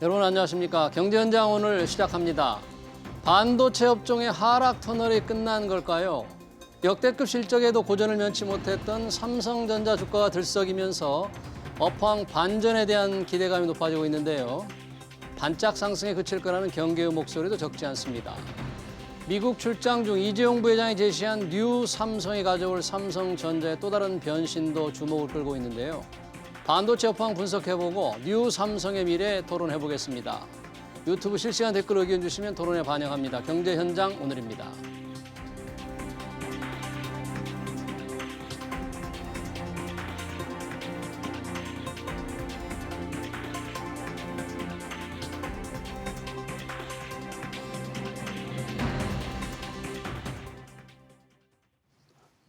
여러분 안녕하십니까? 경제현장 오늘 시작합니다. 반도체 업종의 하락 터널이 끝난 걸까요? 역대급 실적에도 고전을 면치 못했던 삼성전자 주가가 들썩이면서 업황 반전에 대한 기대감이 높아지고 있는데요. 반짝 상승에 그칠 거라는 경계의 목소리도 적지 않습니다. 미국 출장 중 이재용 부회장이 제시한 뉴 삼성이 가져올 삼성전자의 또 다른 변신도 주목을 끌고 있는데요. 반도체 업황 분석해보고 뉴 삼성의 미래 토론해보겠습니다. 유튜브 실시간 댓글 의견 주시면 토론에 반영합니다. 경제현장 오늘입니다.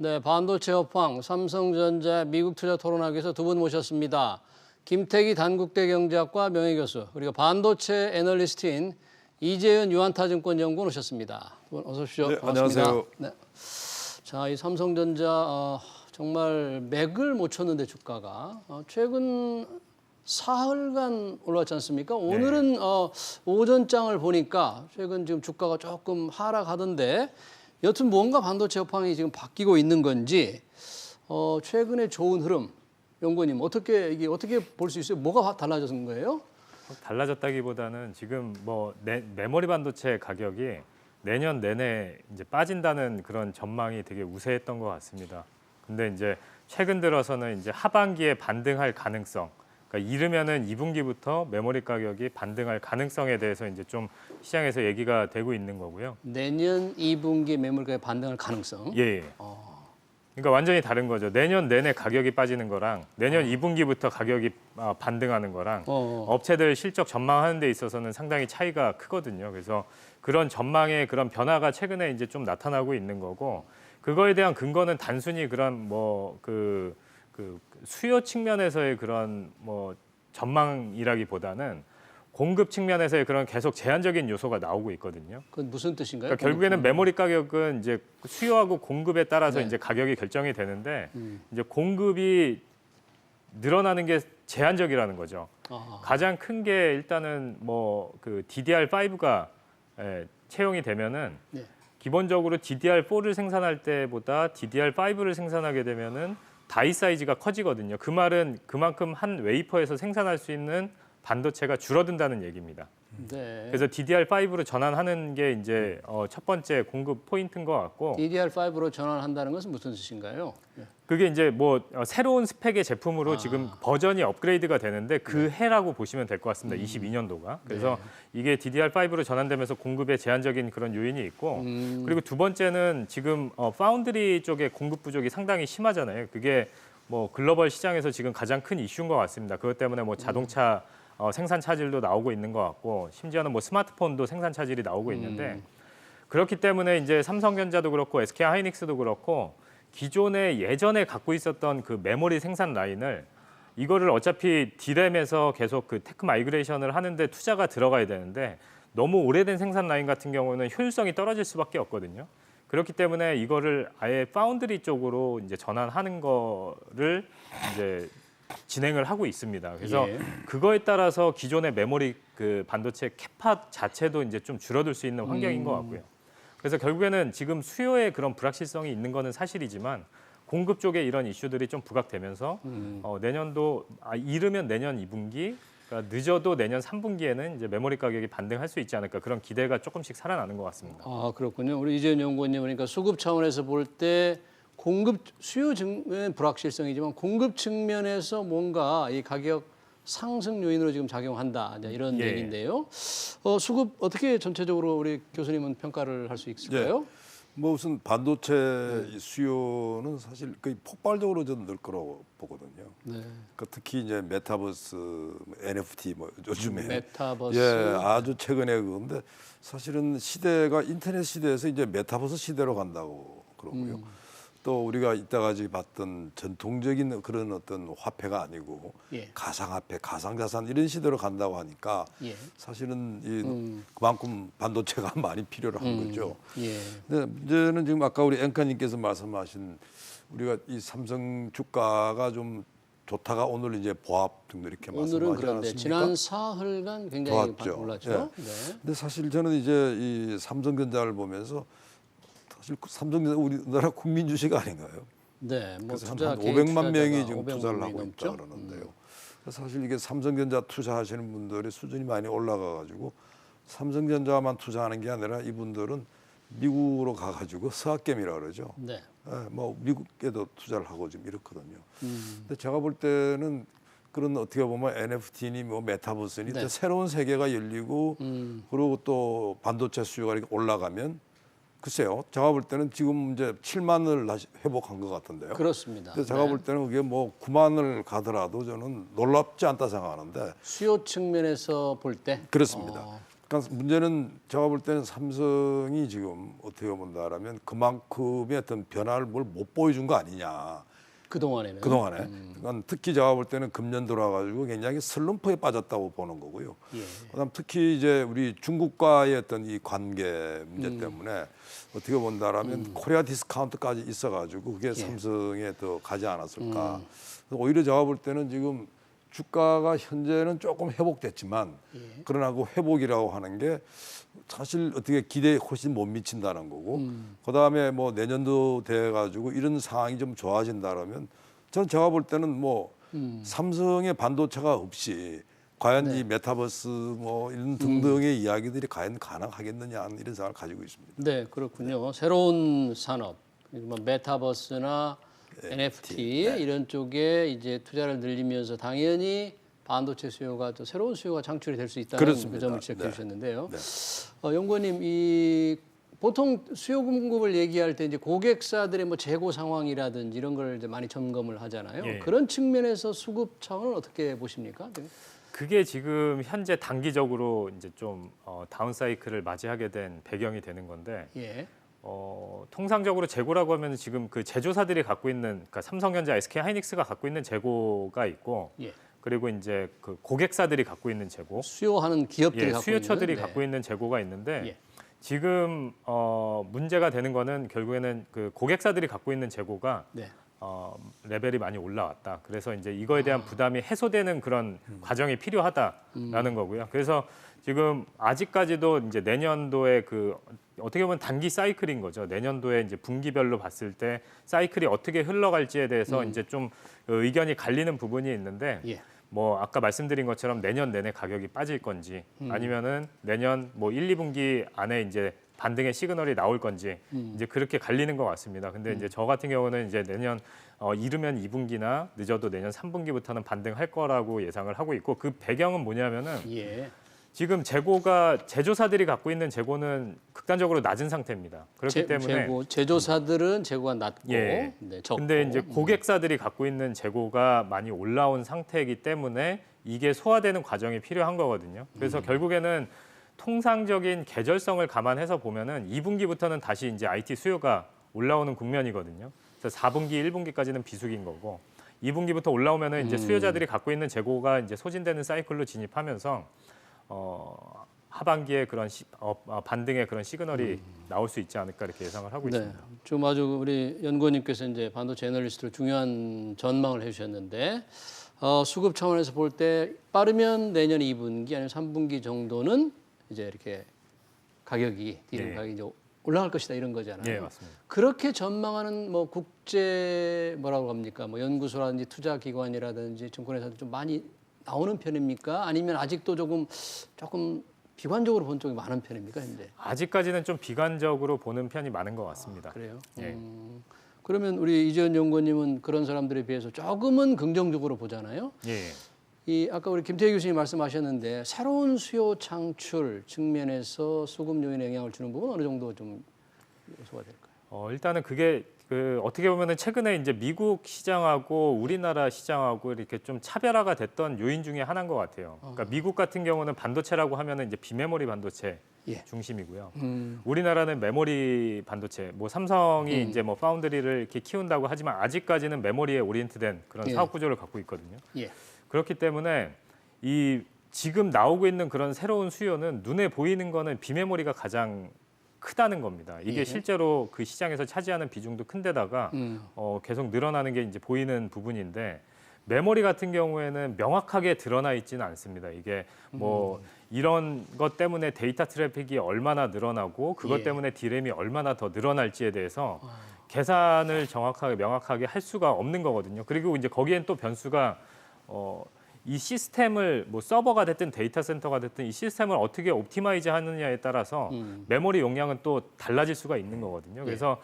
네, 반도체 업황, 삼성전자, 미국 투자 토론하기 위해서 두 분 모셨습니다. 김태기 단국대 경제학과 명예교수, 그리고 반도체 애널리스트인 이재현 유한타증권연구원 오셨습니다. 두 분 어서 오십시오. 네, 반갑습니다. 안녕하세요. 네. 자, 이 삼성전자 정말 맥을 못 쳤는데 주가가 최근 사흘간 올라왔지 않습니까? 오늘은 오전장을 보니까 최근 지금 주가가 조금 하락하던데 여튼 뭔가 반도체 업황이 지금 바뀌고 있는 건지 최근에 좋은 흐름, 연구원님 이게 어떻게 볼 수 있어요? 뭐가 달라졌는 거예요? 달라졌다기보다는 지금 뭐 메모리 반도체 가격이 내년 내내 이제 빠진다는 그런 전망이 되게 우세했던 것 같습니다. 근데 이제 최근 들어서는 이제 하반기에 반등할 가능성, 그러니까 이르면은 2분기부터 메모리 가격이 반등할 가능성에 대해서 이제 좀 시장에서 얘기가 되고 있는 거고요. 내년 2분기 매물 가격 반등할 가능성. 예. 그러니까 완전히 다른 거죠. 내년 내내 가격이 빠지는 거랑 내년 2분기부터 가격이 반등하는 거랑 업체들 실적 전망하는 데 있어서는 상당히 차이가 크거든요. 그래서 그런 전망의 그런 변화가 최근에 이제 좀 나타나고 있는 거고, 그거에 대한 근거는 단순히 그런 그 수요 측면에서의 그런 뭐 전망이라기보다는 공급 측면에서의 그런 계속 제한적인 요소가 나오고 있거든요. 그건 무슨 뜻인가요? 그러니까 결국에는 메모리 가격은 이제 수요하고 공급에 따라서 네. 이제 가격이 결정이 되는데 이제 공급이 늘어나는 게 제한적이라는 거죠. 가장 큰 게 일단은 뭐 그 DDR5가 채용이 되면은 네. 기본적으로 DDR4를 생산할 때보다 DDR5를 생산하게 되면은 다이 사이즈가 커지거든요. 그 말은 그만큼 한 웨이퍼에서 생산할 수 있는 반도체가 줄어든다는 얘기입니다. 네. 그래서 DDR5로 전환하는 게 이제 첫 번째 공급 포인트인 것 같고, DDR5로 전환한다는 것은 무슨 뜻인가요? 네. 그게 이제 뭐 새로운 스펙의 제품으로 지금 버전이 업그레이드가 되는데 그 해라고 보시면 될 것 같습니다. 22년도가. 그래서 이게 DDR5로 전환되면서 공급에 제한적인 그런 요인이 있고, 그리고 두 번째는 지금 파운드리 쪽의 공급 부족이 상당히 심하잖아요. 그게 뭐 글로벌 시장에서 지금 가장 큰 이슈인 것 같습니다. 그것 때문에 뭐 자동차 생산 차질도 나오고 있는 것 같고, 심지어는 뭐 스마트폰도 생산 차질이 나오고 있는데, 그렇기 때문에 이제 삼성전자도 그렇고 SK 하이닉스도 그렇고 기존에 예전에 갖고 있었던 그 메모리 생산 라인을 이거를 어차피 D램에서 계속 그 테크 마이그레이션을 하는데 투자가 들어가야 되는데 너무 오래된 생산 라인 같은 경우는 효율성이 떨어질 수밖에 없거든요. 그렇기 때문에 이거를 아예 파운드리 쪽으로 이제 전환하는 거를 이제 진행을 하고 있습니다. 그래서 그거에 따라서 기존의 메모리 그 반도체 캐파 자체도 이제 좀 줄어들 수 있는 환경인 것 같고요. 그래서 결국에는 지금 수요에 그런 불확실성이 있는 거는 사실이지만 공급 쪽에 이런 이슈들이 좀 부각되면서 내년도 이르면 내년 2분기, 그러니까 늦어도 내년 3분기에는 이제 메모리 가격이 반등할 수 있지 않을까, 그런 기대가 조금씩 살아나는 것 같습니다. 아, 그렇군요. 우리 이재현 연구원님, 그러니까 수급 차원에서 볼 때 수요 측면 불확실성이지만 공급 측면에서 뭔가 이 가격 상승 요인으로 지금 작용한다, 이런 얘기인데요. 수급 어떻게 전체적으로 우리 교수님은 평가를 할 수 있을까요? 뭐 우선 반도체 수요는 사실 거의 폭발적으로 저는 늘 거라고 보거든요. 네. 그 특히 이제 메타버스, NFT 뭐 요즘에 메타버스. 아주 최근에 그런데 사실은 시대가 인터넷 시대에서 이제 메타버스 시대로 간다고 그러고요. 또 우리가 이따까지 봤던 전통적인 그런 어떤 화폐가 아니고 가상화폐, 가상자산 이런 시대로 간다고 하니까 사실은 그만큼 반도체가 많이 필요로 한 거죠. 근데 문제는 지금 아까 우리 앵커님께서 말씀하신 우리가 이 삼성 주가가 좀 좋다가 오늘 이제 보합 등도 이렇게 오늘은 말씀하지 그런데 않았습니까? 지난 사흘간 굉장히 좋았죠. 올랐죠. 예. 네. 근데 사실 저는 이제 이 삼성전자를 보면서 사실 삼성전자 우리나라 국민 주식 아닌가요? 네, 뭐 그래서 투자 한 개인 500만 명이 투자자가 지금 500만 투자를 명이 하고 넘죠? 있다 그러는데요. 그래서 사실 이게 삼성전자 투자하시는 분들이 수준이 많이 올라가가지고 삼성전자만 투자하는 게 아니라 이분들은 미국으로 가가지고 서학겜이라 그러죠. 네. 예, 뭐 미국에도 투자를 하고 지금 이렇거든요. 근데 제가 볼 때는 그런 어떻게 보면 NFT니 뭐 메타버스니 네. 또 새로운 세계가 열리고 그리고 또 반도체 수요가 이렇게 올라가면 글쎄요. 제가 볼 때는 지금 이제 7만을 다시 회복한 것 같은데요. 그렇습니다. 근데 제가 네. 볼 때는 그게 뭐 9만을 가더라도 저는 놀랍지 않다 생각하는데 수요 측면에서 볼 때 그렇습니다. 그러니까 문제는 제가 볼 때는 삼성이 지금 어떻게 본다라면 그만큼의 어떤 변화를 뭘 못 보여준 거 아니냐. 그동안에는 그동안에. 그러니까 특히 제가 볼 때는 금년 들어와가지고 굉장히 슬럼프에 빠졌다고 보는 거고요. 예. 그다음 특히 이제 우리 중국과의 어떤 이 관계 문제 때문에 어떻게 본다라면 코리아 디스카운트까지 있어가지고 그게 삼성에 더 가지 않았을까. 그래서 오히려 제가 볼 때는 지금 주가가 현재는 조금 회복됐지만 그러나 그 회복이라고 하는 게 사실 어떻게 기대에 훨씬 못 미친다는 거고 그다음에 뭐 내년도 돼 가지고 이런 상황이 좀 좋아진다라면 저는 제가 볼 때는 뭐 삼성의 반도체가 없이 과연 이 메타버스 뭐 이런 등등의 이야기들이 과연 가능하겠느냐 하는 이런 생각을 가지고 있습니다. 네, 그렇군요. 새로운 산업, 뭐 메타버스나 NFT 이런 쪽에 이제 투자를 늘리면서 당연히 반도체 수요가 또 새로운 수요가 창출이 될 수 있다는 그렇습니다. 그 점을 지적해 네. 주셨는데요. 네. 연구원님, 이 보통 수요 공급을 얘기할 때 이제 고객사들의 뭐 재고 상황이라든지 이런 걸 이제 많이 점검을 하잖아요. 예. 그런 측면에서 수급 차원은 어떻게 보십니까? 그게 지금 현재 단기적으로 이제 좀 다운 사이클을 맞이하게 된 배경이 되는 건데 예. 통상적으로 재고라고 하면 지금 그 제조사들이 갖고 있는 그러니까 삼성전자, SK 하이닉스가 갖고 있는 재고가 있고 예. 그리고 이제 그 고객사들이 갖고 있는 재고, 수요하는 기업들이 갖고 수요처들이 있는, 갖고 있는 재고가 있는데 예. 지금 문제가 되는 거는 결국에는 그 고객사들이 갖고 있는 재고가 네. 레벨이 많이 올라왔다. 그래서 이제 이거에 대한 부담이 해소되는 그런 과정이 필요하다라는 거고요. 그래서 지금 아직까지도 이제 내년도에 그 어떻게 보면 단기 사이클인 거죠. 내년도에 이제 분기별로 봤을 때 사이클이 어떻게 흘러갈지에 대해서 이제 좀 의견이 갈리는 부분이 있는데 예. 뭐 아까 말씀드린 것처럼 내년 내내 가격이 빠질 건지 아니면은 내년 뭐 1, 2분기 안에 이제 반등의 시그널이 나올 건지 이제 그렇게 갈리는 것 같습니다. 근데 이제 저 같은 경우는 이제 내년 이르면 2분기나 늦어도 내년 3분기부터는 반등할 거라고 예상을 하고 있고 그 배경은 뭐냐면은 예. 지금 재고가 제조사들이 갖고 있는 재고는 극단적으로 낮은 상태입니다. 그렇기 때문에 제조사들은 재고가 낮고 예. 네, 적고. 근데 이제 고객사들이 갖고 있는 재고가 많이 올라온 상태이기 때문에 이게 소화되는 과정이 필요한 거거든요. 그래서 결국에는 통상적인 계절성을 감안해서 보면은 2분기부터는 다시 이제 IT 수요가 올라오는 국면이거든요. 그래서 4분기, 1분기까지는 비수기인 거고 2분기부터 올라오면은 이제 수요자들이 갖고 있는 재고가 이제 소진되는 사이클로 진입하면서 하반기에 그런 반등의 그런 시그널이 나올 수 있지 않을까 이렇게 예상을 하고 네, 있습니다. 좀 아주 우리 연구원님께서 이제 반도체 애널리스트로 중요한 전망을 해주셨는데 수급 차원에서 볼 때 빠르면 내년 2분기 아니면 3분기 정도는 이제 이렇게 가격이 디램 네. 가격이 이제 올라갈 것이다 이런 거잖아요. 네, 맞습니다. 그렇게 전망하는 뭐 국제 뭐라고 합니까? 뭐 연구소라든지 투자기관이라든지 증권회사도 좀 많이 나오는 편입니까? 아니면 아직도 조금 비관적으로 본 쪽이 많은 편입니까, 현재? 아직까지는 좀 비관적으로 보는 편이 많은 것 같습니다. 그래요? 예. 그러면 우리 이재현 연구원님은 그런 사람들에 비해서 조금은 긍정적으로 보잖아요. 예. 이 아까 우리 김태희 교수님 말씀하셨는데 새로운 수요 창출 측면에서 수급 요인에 영향을 주는 부분 어느 정도 좀 요소가 될까요? 일단은 그게 그 어떻게 보면은 최근에 이제 미국 시장하고 우리나라 시장하고 이렇게 좀 차별화가 됐던 요인 중에 하나인 것 같아요. 그러니까 미국 같은 경우는 반도체라고 하면은 이제 비메모리 반도체 예. 중심이고요. 우리나라는 메모리 반도체, 뭐 삼성이 이제 뭐 파운드리를 이렇게 키운다고 하지만 아직까지는 메모리에 오리엔트된 그런 예. 사업 구조를 갖고 있거든요. 예. 그렇기 때문에 이 지금 나오고 있는 그런 새로운 수요는 눈에 보이는 거는 비메모리가 가장 크다는 겁니다. 이게 예. 실제로 그 시장에서 차지하는 비중도 큰데다가 계속 늘어나는 게 이제 보이는 부분인데 메모리 같은 경우에는 명확하게 드러나 있지는 않습니다. 이게 뭐 이런 것 때문에 데이터 트래픽이 얼마나 늘어나고 그것 예. 때문에 디램이 얼마나 더 늘어날지에 대해서 계산을 정확하게 명확하게 할 수가 없는 거거든요. 그리고 이제 거기엔 또 변수가 이 시스템을 뭐 서버가 됐든 데이터 센터가 됐든 이 시스템을 어떻게 옵티마이즈 하느냐에 따라서 메모리 용량은 또 달라질 수가 있는 거거든요. 그래서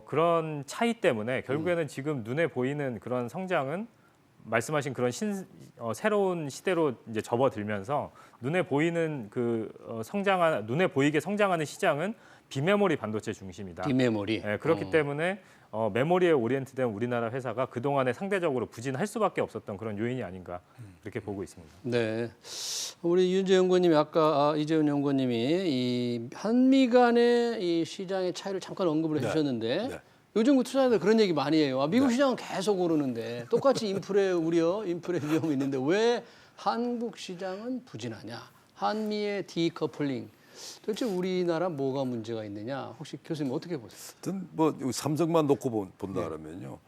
그런 차이 때문에 결국에는 지금 눈에 보이는 그런 성장은 말씀하신 그런 새로운 시대로 이제 접어들면서 눈에 보이는 눈에 보이게 성장하는 시장은 비메모리 반도체 중심이다. 비메모리. 예, 그렇기 때문에 메모리에 오리엔트된 우리나라 회사가 그동안에 상대적으로 부진할 수밖에 없었던 그런 요인이 아닌가 그렇게 보고 있습니다. 네, 우리 윤재 연구원님이 아까 이재훈 연구원님이 이 한미 간의 이 시장의 차이를 잠깐 언급을 해주셨는데 네. 요즘 그 투자자들 그런 얘기 많이 해요. 미국 시장은 계속 오르는데 똑같이 인플레 우려, 인플레 위험이 있는데 왜 한국 시장은 부진하냐? 한미의 디커플링. 도대체 우리나라 뭐가 문제가 있느냐? 혹시 교수님 어떻게 보세요? 하여튼 뭐 삼성만 놓고 본다 그러면요.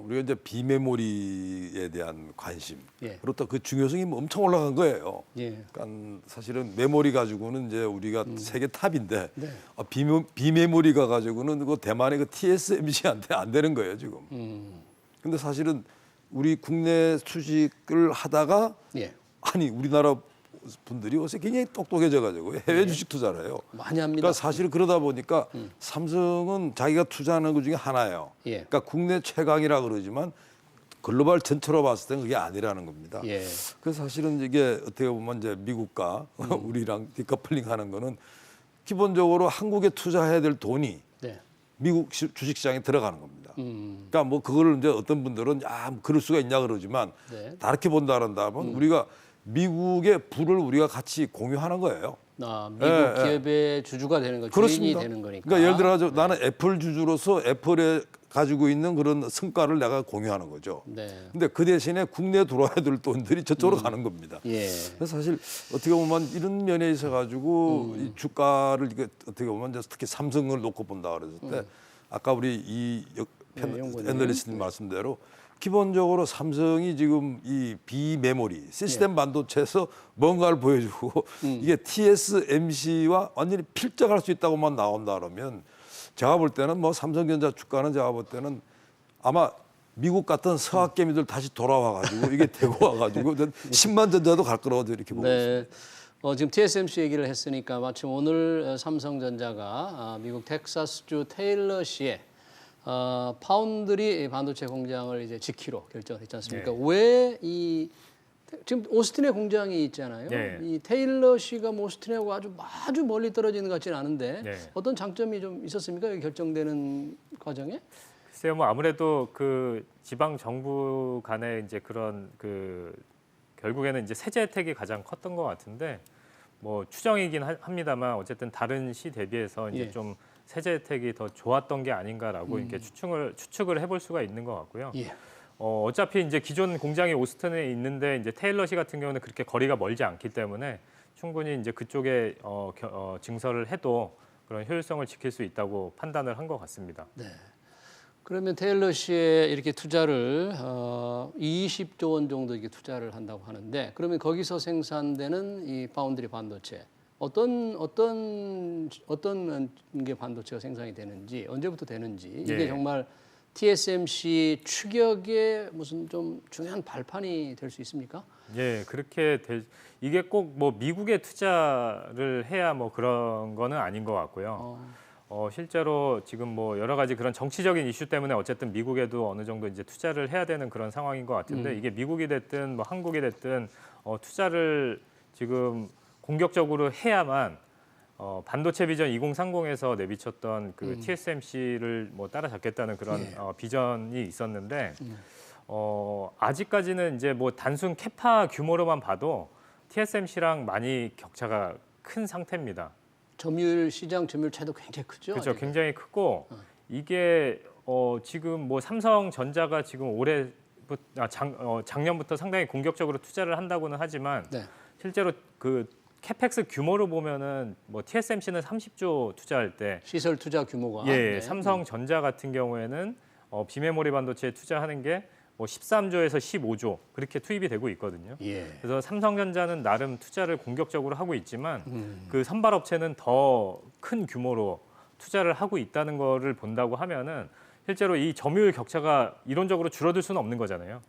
우리가 이제 비메모리에 대한 관심, 예. 그리고 또 그 중요성이 엄청 올라간 거예요. 예. 그러니까 사실은 메모리 가지고는 이제 우리가 세계 탑인데 네. 비메모리가 가지고는 그 대만의 그 TSMC한테 안 되는 거예요 지금. 근데 사실은 우리 국내 수식을 하다가 예. 아니 우리나라 분들이 요새 굉장히 똑똑해져 가지고 해외 주식 투자를 해요. 많이 합니다. 그러니까 사실 그러다 보니까 삼성은 자기가 투자하는 것 중에 하나예요. 예. 그러니까 국내 최강이라 그러지만 글로벌 전체로 봤을 때는 그게 아니라는 겁니다. 예. 그래서 사실은 이게 어떻게 보면 이제 미국과 우리랑 디커플링 하는 거는 기본적으로 한국에 투자해야 될 돈이 네. 미국 주식시장에 들어가는 겁니다. 그러니까 뭐 그거를 이제 어떤 분들은 그럴 수가 있냐 그러지만 네. 다르게 본다 그런다면 우리가 미국의 부를 우리가 같이 공유하는 거예요. 미국 예, 예. 기업의 주주가 되는 거, 주인이 그렇습니다. 되는 거니까. 그러니까 예를 들어 나는 애플 주주로서 애플에 가지고 있는 그런 성과를 내가 공유하는 거죠. 네. 근데 그 대신에 국내에 들어와야 될 돈들이 저쪽으로 가는 겁니다. 예. 그래서 사실 어떻게 보면 이런 면에 있어 가지고 이 주가를 이게 어떻게 보면 이제 특히 삼성을 놓고 본다 그랬을 때 아까 우리 연구원님. 애널리스트님 말씀대로 기본적으로 삼성이 지금 이 비메모리 시스템 반도체에서 뭔가를 보여주고 이게 TSMC와 완전히 필적할 수 있다고만 나온다 그러면 제가 볼 때는 뭐 삼성전자 주가는 제가 볼 때는 아마 미국 같은 서학개미들 다시 돌아와 가지고 이게 되고 와 가지고 10만 전자도 갈 거라고 이렇게 보고 있습니다. 네. 지금 TSMC 얘기를 했으니까 마침 오늘 삼성전자가 미국 텍사스주 테일러시에 파운드리 반도체 공장을 이제 짓기로 결정을 했지 않습니까? 네. 왜 이 지금 오스틴에 공장이 있잖아요. 네. 이 테일러시가 뭐 오스틴하고 아주 멀리 떨어지는 것 같지는 않은데 네. 어떤 장점이 좀 있었습니까? 여기 결정되는 과정에? 글쎄요, 뭐 아무래도 그 지방 정부 간의 이제 그런 결국에는 이제 세제 혜택이 가장 컸던 것 같은데 뭐 추정이긴 합니다만 어쨌든 다른 시 대비해서 이제 예. 좀 세제 혜택이 더 좋았던 게 아닌가라고 이렇게 추측을 해볼 수가 있는 것 같고요. 예. 어차피 이제 기존 공장이 오스틴에 있는데 이제 테일러시 같은 경우는 그렇게 거리가 멀지 않기 때문에 충분히 이제 그쪽에 증설을 해도 그런 효율성을 지킬 수 있다고 판단을 한 것 같습니다. 네. 그러면 테일러시에 이렇게 투자를 20조 원 정도 이렇게 투자를 한다고 하는데 그러면 거기서 생산되는 이 파운드리 반도체 어떤 게 반도체가 생산이 되는지 언제부터 되는지 이게 예. 정말 TSMC 추격의 무슨 좀 중요한 발판이 될 수 있습니까? 예, 이게 꼭 뭐 미국에 투자를 해야 뭐 그런 거는 아닌 것 같고요. 실제로 지금 뭐 여러 가지 그런 정치적인 이슈 때문에 어쨌든 미국에도 어느 정도 이제 투자를 해야 되는 그런 상황인 것 같은데 이게 미국이 됐든 뭐 한국이 됐든 투자를 지금 공격적으로 해야만 반도체 비전 2030에서 내비쳤던 그 TSMC를 뭐 따라잡겠다는 그런 비전이 있었는데 아직까지는 이제 뭐 단순 캐파 규모로만 봐도 TSMC랑 많이 격차가 큰 상태입니다. 시장 점유율 차이도 굉장히 크죠. 그렇죠. 아직은? 굉장히 크고 이게 지금 뭐 삼성전자가 지금 작년부터 상당히 공격적으로 투자를 한다고는 하지만 네. 실제로 그 캐펙스 규모로 보면은 뭐 TSMC는 30조 투자할 때 시설 투자 규모가 예, 네. 삼성전자 같은 경우에는 비메모리 반도체에 투자하는 게 뭐 13조에서 15조 그렇게 투입이 되고 있거든요. 예. 그래서 삼성전자는 나름 투자를 공격적으로 하고 있지만 그 선발업체는 더 큰 규모로 투자를 하고 있다는 거를 본다고 하면은 실제로 이 점유율 격차가 이론적으로 줄어들 수는 없는 거잖아요.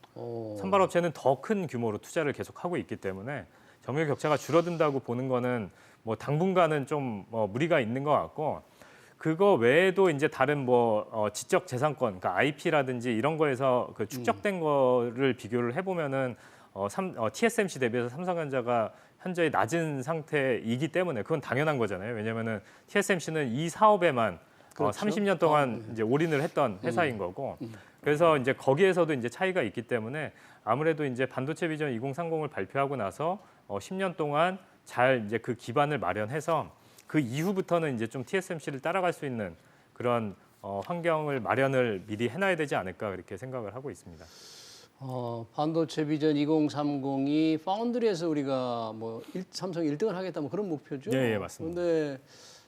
선발업체는 더 큰 규모로 투자를 계속하고 있기 때문에 점유율 격차가 줄어든다고 보는 거는 뭐 당분간은 좀 무리가 있는 것 같고 그거 외에도 이제 다른 지적 재산권, 그러니까 IP라든지 이런 거에서 그 축적된 거를 비교를 해보면은 TSMC 대비해서 삼성전자가 현재 낮은 상태이기 때문에 그건 당연한 거잖아요. 왜냐하면은 TSMC는 이 사업에만 그렇죠. 30년 동안 이제 올인을 했던 회사인 거고, 그래서 이제 거기에서도 이제 차이가 있기 때문에 아무래도 이제 반도체 비전 2030을 발표하고 나서 10년 동안 잘 이제 그 기반을 마련해서 그 이후부터는 이제 좀 TSMC를 따라갈 수 있는 그런 환경을 마련을 미리 해놔야 되지 않을까 그렇게 생각을 하고 있습니다. 반도체 비전 2030이 파운드리에서 우리가 삼성 1등을 하겠다 뭐 그런 목표죠. 예, 예, 맞습니다. 그런데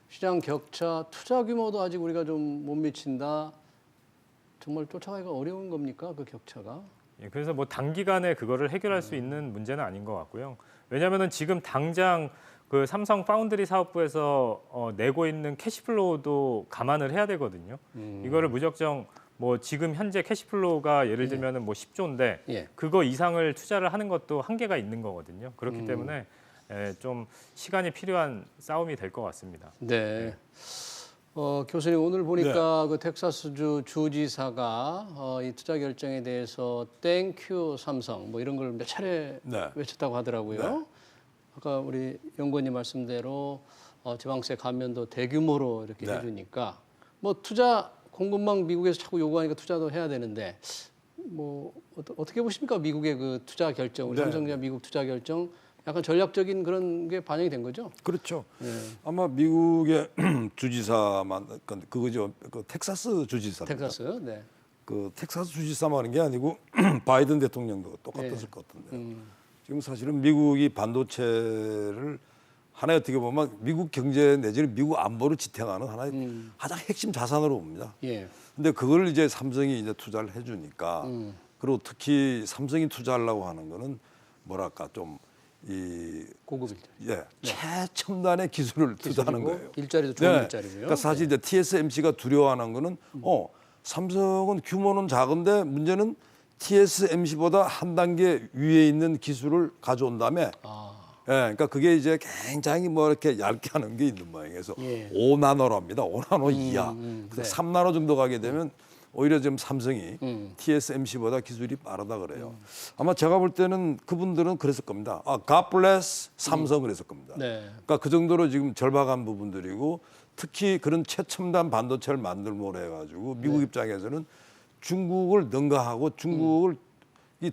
시장 격차, 투자 규모도 아직 우리가 좀 못 미친다. 정말 쫓아가기가 어려운 겁니까? 그 격차가? 예, 그래서 뭐 단기간에 그거를 해결할 수 있는 문제는 아닌 것 같고요. 왜냐하면은 지금 당장 그 삼성 파운드리 사업부에서 내고 있는 캐시플로우도 감안을 해야 되거든요. 이거를 무작정 뭐 지금 현재 캐시플로우가 예를 들면은 뭐 10조인데 예. 그거 이상을 투자를 하는 것도 한계가 있는 거거든요. 그렇기 때문에 좀 시간이 필요한 싸움이 될 것 같습니다. 네. 교수님 오늘 보니까 그 텍사스주 주지사가 이 투자 결정에 대해서 땡큐 삼성 뭐 이런 걸 몇 차례 외쳤다고 하더라고요. 네. 아까 우리 연구원님 말씀대로 지방세 감면도 대규모로 이렇게 네. 해주니까 뭐 투자 공급망 미국에서 자꾸 요구하니까 투자도 해야 되는데 뭐 어떻게 보십니까? 미국의 그 투자 결정, 우리 네. 삼성전자 미국 투자 결정 약간 전략적인 그런 게 반영이 된 거죠? 그렇죠. 아마 미국의 주지사만 그거죠. 그 텍사스 주지사입니다. 텍사스, 네. 그 텍사스 주지사만 하는 게 아니고 바이든 대통령도 똑같았을 것 같은데 지금 사실은 미국이 반도체를 하나의 어떻게 보면 미국 경제 내지는 미국 안보를 지탱하는 하나의 가장 핵심 자산으로 봅니다. 예. 근데 그걸 이제 삼성이 이제 투자를 해주니까 그리고 특히 삼성이 투자하려고 하는 거는 뭐랄까 좀 이 고급 일자리. 최첨단의 기술을 투자하는 기술이고, 거예요. 일자리도 좋은 일자리고요. 그러니까 사실 이제 TSMC가 두려워하는 거는 삼성은 규모는 작은데 문제는 TSMC보다 한 단계 위에 있는 기술을 가져온 다음에 그러니까 그게 이제 굉장히 뭐 이렇게 얇게 하는 게 있는 모양이에서 5나노랍니다. 5나노 이하. 그래서 3나노 정도 가게 되면 오히려 지금 삼성이 TSMC보다 기술이 빠르다 그래요. 아마 제가 볼 때는 그분들은 그랬을 겁니다. God bless 삼성 그랬을 겁니다. 네. 그러니까 그 정도로 지금 절박한 부분들이고 특히 그런 최첨단 반도체를 만들므로 해가지고 미국 입장에서는 중국을 능가하고 중국을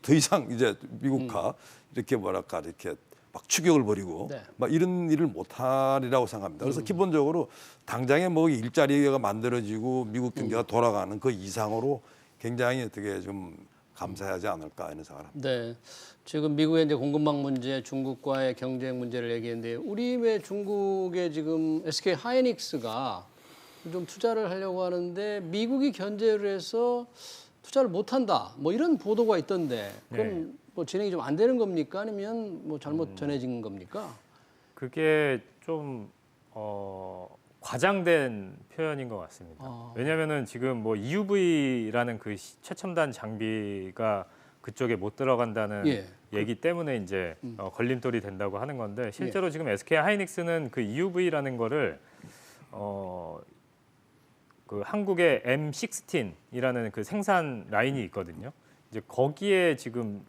더 이상 이제 미국과 이렇게 뭐랄까 이렇게 막 추격을 벌이고 막 이런 일을 못하리라고 생각합니다. 그래서 기본적으로 당장에 뭐 일자리가 만들어지고 미국 경제가 돌아가는 그 이상으로 굉장히 어떻게 좀 감사하지 않을까 이런 생각을 합니다. 네. 지금 미국의 이제 공급망 문제, 중국과의 경쟁 문제를 얘기했는데 우리 왜 중국에 지금 SK 하이닉스가 좀 투자를 하려고 하는데 미국이 견제를 해서 투자를 못 한다. 뭐 이런 보도가 있던데 그럼 뭐 진행이 좀 안 되는 겁니까? 아니면 뭐 잘못 전해진 겁니까? 그게 좀 과장된 표현인 것 같습니다. 왜냐하면은 지금 뭐 EUV라는 그 최첨단 장비가 그쪽에 못 들어간다는 얘기 때문에 이제 걸림돌이 된다고 하는 건데 실제로 지금 SK 하이닉스는 그 EUV라는 거를 그 한국의 M16이라는 그 생산 라인이 있거든요. 이제 거기에 지금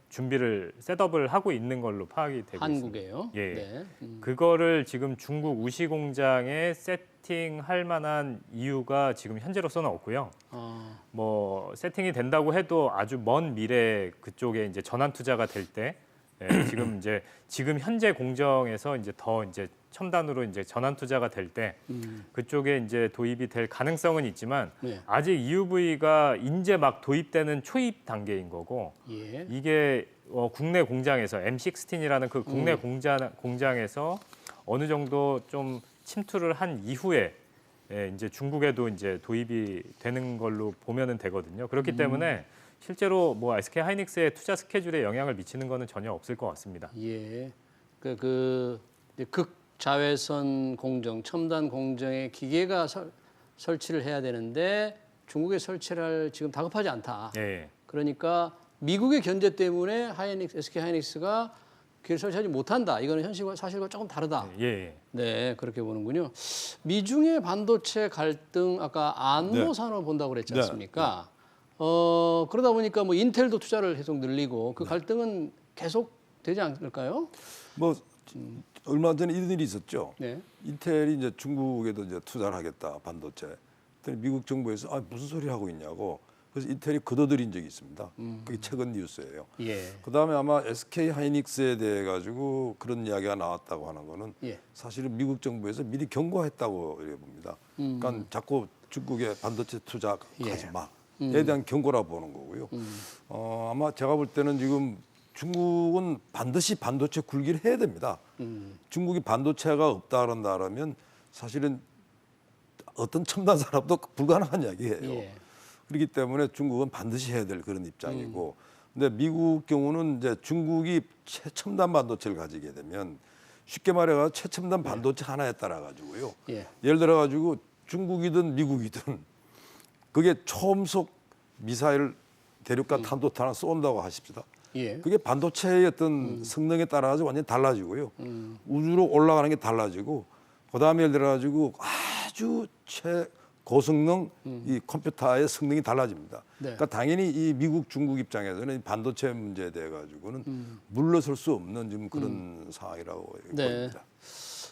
준비를 셋업을 하고 있는 걸로 파악이 되고 한국에요? 있습니다. 예. 네. 그거를 지금 중국 우시 공장에 세팅할 만한 이유가 지금 현재로서는 없고요. 뭐 세팅이 된다고 해도 아주 먼 미래 그쪽에 이제 전환 투자가 될 때 지금 현재 공정에서 이제 더 이제 첨단으로 이제 전환 투자가 될 때 그쪽에 이제 도입이 될 가능성은 있지만 아직 EUV가 이제 막 도입되는 초입 단계인 거고 이게 국내 공장에서 M16이라는 그 국내 공장에서 어느 정도 좀 침투를 한 이후에 이제 중국에도 이제 도입이 되는 걸로 보면은 되거든요. 그렇기 때문에 실제로 뭐 SK 하이닉스의 투자 스케줄에 영향을 미치는 거는 전혀 없을 것 같습니다. 예. 그 극자외선 공정, 첨단 공정에 기계가 설치를 해야 되는데 중국에 설치를 할 지금 다급하지 않다. 예. 그러니까 미국의 견제 때문에 SK 하이닉스가 기계를 설치하지 못한다. 이거는 사실과 조금 다르다. 예. 네, 그렇게 보는군요. 미중의 반도체 갈등, 아까 안모 네. 산업 본다고 그랬지 네. 않습니까? 그러다 보니까 뭐 인텔도 투자를 계속 늘리고 그 갈등은 계속 되지 않을까요? 뭐 얼마 전에 이런 일이 있었죠. 네. 인텔이 이제 중국에도 이제 투자를 하겠다 반도체. 그랬더니 미국 정부에서 무슨 소리 하고 있냐고. 그래서 인텔이 거둬들인 적이 있습니다. 그게 최근 뉴스예요. 예. 그다음에 아마 SK 하이닉스에 대해 가지고 그런 이야기가 나왔다고 하는 거는 예. 사실은 미국 정부에서 미리 경고했다고 이렇게 봅니다. 그러니까 자꾸 중국에 반도체 투자하지 예. 마에 대한 경고라 보는 거고요. 아마 제가 볼 때는 지금 중국은 반드시 반도체 굴기를 해야 됩니다. 중국이 반도체가 없다 그런다면 사실은 어떤 첨단 산업도 불가능한 이야기예요. 예. 그렇기 때문에 중국은 반드시 해야 될 그런 입장이고, 근데 미국 경우는 이제 중국이 최첨단 반도체를 가지게 되면 쉽게 말해가 최첨단 반도체 하나에 따라 가지고요. 예. 예를 들어 가지고 중국이든 미국이든 그게 초음속 미사일 대륙간 탄도탄을 쏜다고 하십시다. 예. 그게 반도체의 어떤 성능에 따라 가지고 완전히 달라지고요. 우주로 올라가는 게 달라지고, 그다음에 예를 들어 가지고 아주 고성능 이 컴퓨터의 성능이 달라집니다. 네. 그러니까 당연히 이 미국, 중국 입장에서는 이 반도체 문제에 대해 가지고는 물러설 수 없는 지금 그런 상황이라고 네. 보입니다.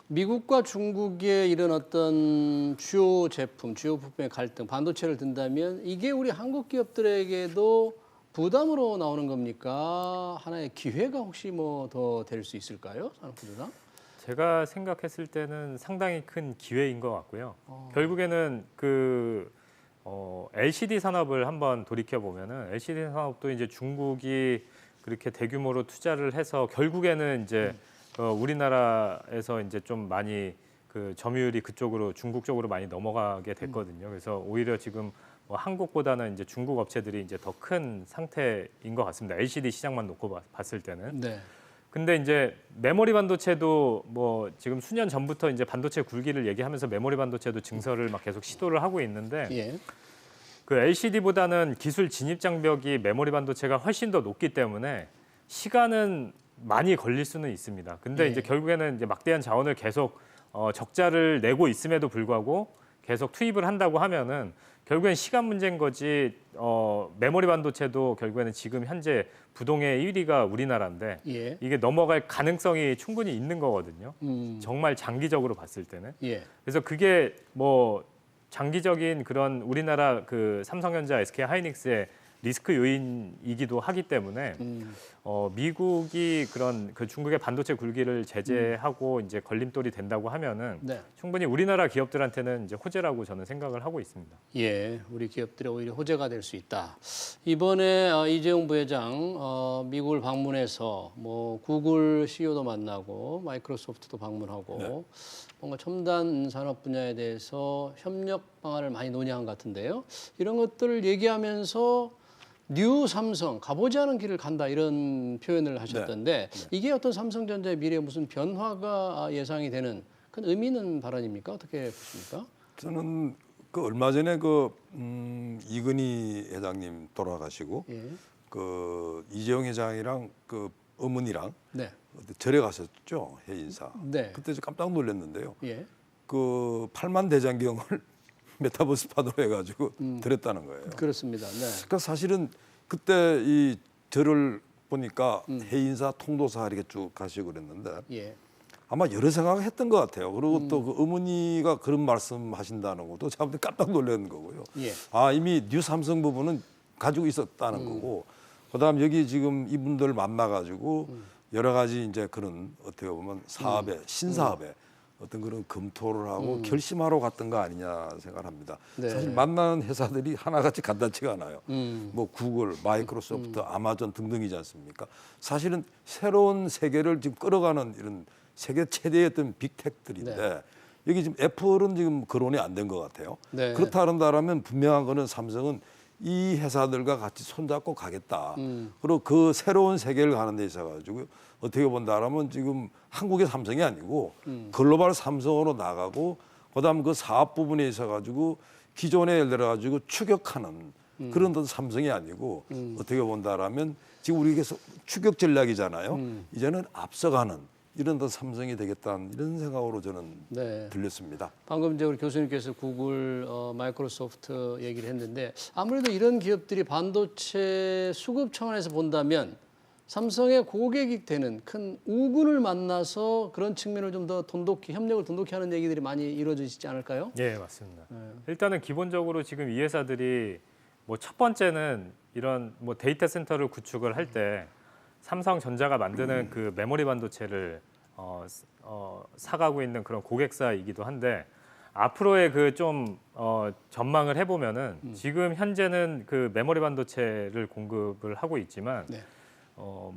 미국과 중국의 이런 어떤 주요 제품, 주요 부품의 갈등, 반도체를 든다면 이게 우리 한국 기업들에게도 부담으로 나오는 겁니까? 하나의 기회가 혹시 뭐 더 될 수 있을까요? 산업부들랑? 제가 생각했을 때는 상당히 큰 기회인 것 같고요. 결국에는 LCD 산업을 한번 돌이켜 보면은 LCD 산업도 이제 중국이 그렇게 대규모로 투자를 해서 결국에는 이제 우리나라에서 이제 좀 많이 그 점유율이 그쪽으로 중국 쪽으로 많이 넘어가게 됐거든요. 그래서 오히려 지금 뭐 한국보다는 이제 중국 업체들이 이제 더 큰 상태인 것 같습니다. LCD 시장만 놓고 봤을 때는. 네. 근데 이제 메모리 반도체도 뭐 지금 수년 전부터 이제 반도체 굴기를 얘기하면서 메모리 반도체도 증설을 막 계속 시도를 하고 있는데 예. 그 LCD보다는 기술 진입 장벽이 메모리 반도체가 훨씬 더 높기 때문에 시간은 많이 걸릴 수는 있습니다. 근데 예. 이제 결국에는 이제 막대한 자원을 계속 적자를 내고 있음에도 불구하고 계속 투입을 한다고 하면은 결국엔 시간 문제인 거지. 메모리 반도체도 결국에는 지금 현재 부동의 1위가 우리나라인데 예. 이게 넘어갈 가능성이 충분히 있는 거거든요. 음. 정말 장기적으로 봤을 때는. 예. 그래서 그게 뭐 장기적인 그런 우리나라 그 삼성전자, SK 하이닉스의 리스크 요인이기도 하기 때문에 미국이 그런 그 중국의 반도체 굴기를 제재하고 이제 걸림돌이 된다고 하면은 네. 충분히 우리나라 기업들한테는 이제 호재라고 저는 생각을 하고 있습니다. 예, 우리 기업들의 오히려 호재가 될 수 있다. 이번에 이재용 부회장 미국을 방문해서 뭐 구글 CEO도 만나고 마이크로소프트도 방문하고 뭔가 첨단 산업 분야에 대해서 협력 방안을 많이 논의한 것 같은데요. 이런 것들을 얘기하면서 뉴 삼성 가보지 않은 길을 간다 이런 표현을 하셨던데 이게 어떤 삼성전자의 미래에 무슨 변화가 예상이 되는 큰 의미 있는 발언입니까? 어떻게 보십니까? 저는 그 얼마 전에 이건희 회장님 돌아가시고 예. 그 이재용 회장이랑 그 어머니랑 네. 절에 가셨죠, 해인사. 네. 그때 좀 깜짝 놀랐는데요. 예. 그 8만 대장경을 메타버스 판으로 해가지고 드렸다는 거예요. 그렇습니다. 네. 그러니까 사실은 그때 이 절을 보니까 해인사, 통도사 이렇게 쭉 가시고 그랬는데 예. 아마 여러 생각을 했던 것 같아요. 그리고 또 그 어머니가 그런 말씀하신다는 것도 참 깜짝 놀라는 거고요. 예. 이미 뉴 삼성 부분은 가지고 있었다는 거고, 그다음 여기 지금 이분들 만나가지고 여러 가지 이제 그런 어떻게 보면 사업에 신사업에 어떤 그런 검토를 하고 결심하러 갔던 거 아니냐 생각을 합니다. 네. 사실 만나는 회사들이 하나같이 간단치가 않아요. 뭐 구글, 마이크로소프트, 아마존 등등이지 않습니까? 사실은 새로운 세계를 지금 끌어가는 이런 세계 최대의 어떤 빅텍들인데 여기 지금 애플은 지금 거론이 안 된 것 같아요. 네. 그렇다 한다면 분명한 거는 삼성은 이 회사들과 같이 손잡고 가겠다. 그리고 그 새로운 세계를 가는 데 있어 가지고 어떻게 본다라면 지금 한국의 삼성이 아니고 글로벌 삼성으로 나가고 그다음 그 사업 부분에 있어 가지고 기존에 예를 들어 가지고 추격하는 그런 어떤 삼성이 아니고 어떻게 본다라면 지금 우리 계속 추격 전략이잖아요. 이제는 앞서가는 이런 더 삼성이 되겠다는 이런 생각으로 저는 네. 들렸습니다. 방금 이제 우리 교수님께서 구글, 마이크로소프트 얘기를 했는데 아무래도 이런 기업들이 반도체 수급 차원에서 본다면 삼성의 고객이 되는 큰 우군을 만나서 그런 측면을 좀 더 협력을 돈독히 하는 얘기들이 많이 이루어지지 않을까요? 예, 맞습니다. 일단은 기본적으로 지금 이 회사들이 뭐 첫 번째는 이런 뭐 데이터 센터를 구축을 할 때 삼성전자가 만드는 그 메모리 반도체를 사가고 있는 그런 고객사이기도 한데 앞으로의 그 좀 전망을 해보면은 지금 현재는 그 메모리 반도체를 공급을 하고 있지만 네.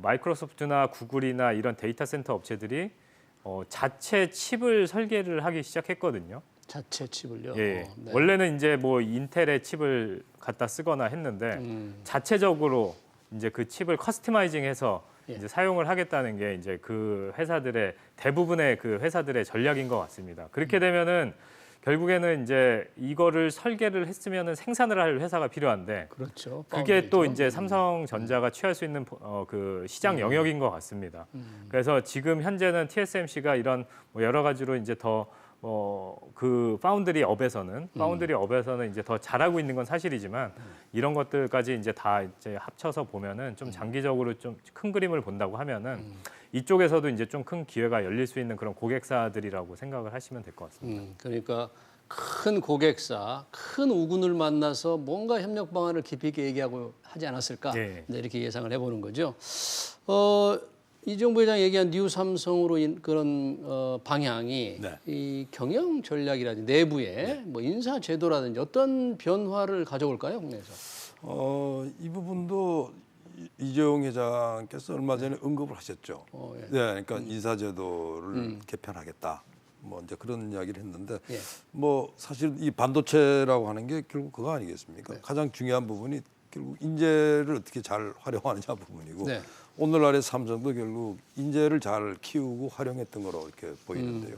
마이크로소프트나 구글이나 이런 데이터 센터 업체들이 자체 칩을 설계를 하기 시작했거든요. 자체 칩을요. 예. 네. 원래는 이제 뭐 인텔의 칩을 갖다 쓰거나 했는데 자체적으로 이제 그 칩을 커스터마이징해서 예. 이제 사용을 하겠다는 게 이제 그 회사들의 대부분의 그 회사들의 전략인 것 같습니다. 그렇게 되면은 결국에는 이제 이거를 설계를 했으면은 생산을 할 회사가 필요한데 그렇죠. 그게 또 파운드리죠. 이제 삼성전자가 취할 수 있는 그 시장 영역인 것 같습니다. 그래서 지금 현재는 TSMC가 이런 뭐 여러 가지로 이제 더 그 파운드리 업에서는 이제 더 잘하고 있는 건 사실이지만 이런 것들까지 이제 다 이제 합쳐서 보면은 좀 장기적으로 좀 큰 그림을 본다고 하면은 이쪽에서도 이제 좀 큰 기회가 열릴 수 있는 그런 고객사들이라고 생각을 하시면 될 것 같습니다. 그러니까 큰 고객사, 큰 우군을 만나서 뭔가 협력 방안을 깊이 있게 얘기하고 하지 않았을까? 네. 네, 이렇게 예상을 해보는 거죠. 이정부 회장 얘기한 뉴 삼성으로 그런 방향이 네. 이 경영 전략이라든지 내부에 뭐 인사 제도라든지 어떤 변화를 가져올까요, 국내에서? 이 부분도 이재용 회장께서 얼마 전에 언급을 하셨죠. 예. 네, 그러니까 인사제도를 개편하겠다. 뭐 이제 그런 이야기를 했는데, 예. 뭐 사실 이 반도체라고 하는 게 결국 그거 아니겠습니까? 네. 가장 중요한 부분이 결국 인재를 어떻게 잘 활용하느냐 부분이고, 네. 오늘날의 삼성도 결국 인재를 잘 키우고 활용했던 거로 이렇게 보이는데요.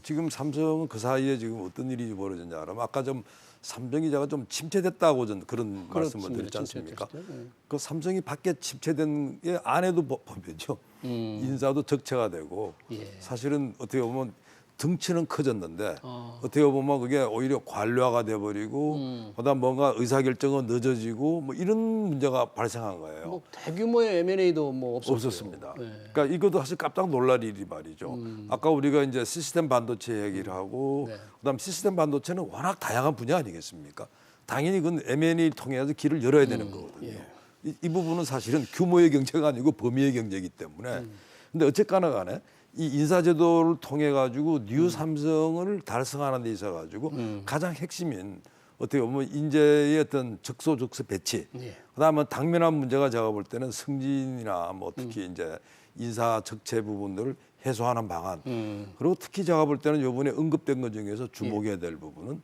지금 삼성은 그 사이에 지금 어떤 일이 벌어졌냐 하면 아까 좀 삼성 기자가 좀 침체됐다고 전 그런 말씀을 드렸지 않습니까? 침체됐죠. 네. 그 삼성이 밖에 침체된 게 안에도 보면요. 인사도 적체가 되고 예. 사실은 어떻게 보면 등치는 커졌는데 어떻게 보면 그게 오히려 관료화가 돼버리고 그다음 뭔가 의사결정은 늦어지고 뭐 이런 문제가 발생한 거예요. 뭐 대규모의 M&A도 뭐 없었습니다. 네. 그러니까 이것도 사실 깜짝 놀랄 일이 말이죠. 아까 우리가 이제 시스템 반도체 얘기를 하고 네. 그다음 시스템 반도체는 워낙 다양한 분야 아니겠습니까? 당연히 그건 M&A 통해서 길을 열어야 되는 거거든요. 이 부분은 사실은 규모의 경제가 아니고 범위의 경제이기 때문에. 근데 어쨌거나 간에 이 인사제도를 통해 가지고 뉴 삼성을 달성하는 데 있어 가지고 가장 핵심인 어떻게 보면 인재의 어떤 적소적소 배치. 예. 그다음에 당면한 문제가 제가 볼 때는 승진이나 뭐 특히 이제 인사 적체 부분들을 해소하는 방안. 그리고 특히 제가 볼 때는 이번에 언급된 것 중에서 주목해야 될 부분은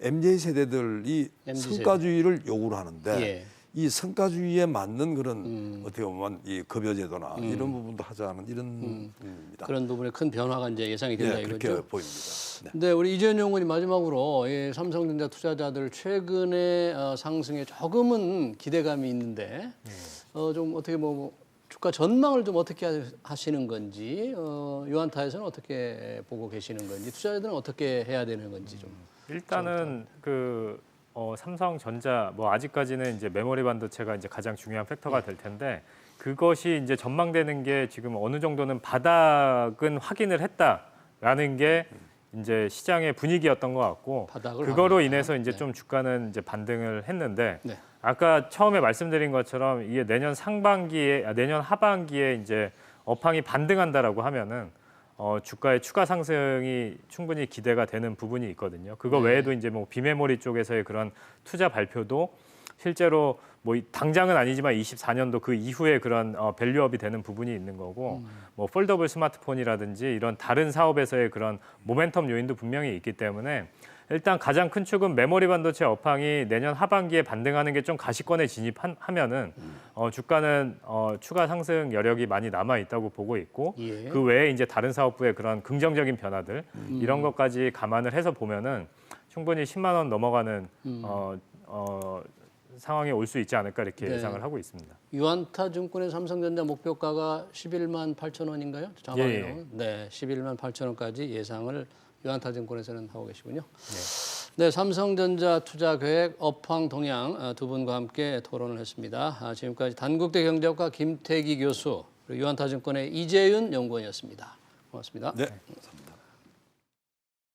MZ 세대들이 MZ 성과주의를 요구를 하는데 예. 이 성과주의에 맞는 그런 어떻게 보면 이 급여제도나 이런 부분도 하자는 이런 부분입니다. 그런 부분에 큰 변화가 이제 예상이 된다 네, 그렇게 이거죠. 보입니다. 네. 네, 우리 이재현 연구원님 마지막으로 이 삼성전자 투자자들 최근의 상승에 조금은 기대감이 있는데 좀 어떻게 뭐 주가 전망을 좀 어떻게 하시는 건지 유한타에서는 어떻게 보고 계시는 건지 투자자들은 어떻게 해야 되는 건지 좀. 일단은 그 삼성전자 뭐 아직까지는 이제 메모리 반도체가 이제 가장 중요한 팩터가 될 텐데 그것이 이제 전망되는 게 지금 어느 정도는 바닥은 확인을 했다라는 게 이제 시장의 분위기였던 것 같고 바닥을 그거로 확인했다. 인해서 이제 네. 좀 주가는 이제 반등을 했는데 네. 아까 처음에 말씀드린 것처럼 이게 내년 하반기에 이제 업황이 반등한다라고 하면은 주가의 추가 상승이 충분히 기대가 되는 부분이 있거든요. 그거 외에도 이제 뭐 비메모리 쪽에서의 그런 투자 발표도 실제로 뭐 당장은 아니지만 24년도 그 이후에 그런 밸류업이 되는 부분이 있는 거고 뭐 폴더블 스마트폰이라든지 이런 다른 사업에서의 그런 모멘텀 요인도 분명히 있기 때문에 일단 가장 큰 축은 메모리 반도체 업황이 내년 하반기에 반등하는 게 좀 가시권에 진입하면은 주가는 추가 상승 여력이 많이 남아 있다고 보고 있고 예. 그 외에 이제 다른 사업부의 그런 긍정적인 변화들 이런 것까지 감안을 해서 보면은 충분히 10만 원 넘어가는 상황에 올 수 있지 않을까 이렇게 네. 예상을 하고 있습니다. 유안타 증권의 삼성전자 목표가가 11만 8천 원인가요? 자막에 나오는. 네, 11만 8천 원까지 예상을 유안타 증권에서는 하고 계시군요. 네, 삼성전자 투자 계획 업황 동향 두 분과 함께 토론을 했습니다. 지금까지 단국대 경제학과 김태기 교수, 그리고 유안타 증권의 이재윤 연구원이었습니다. 고맙습니다. 네. 감사합니다.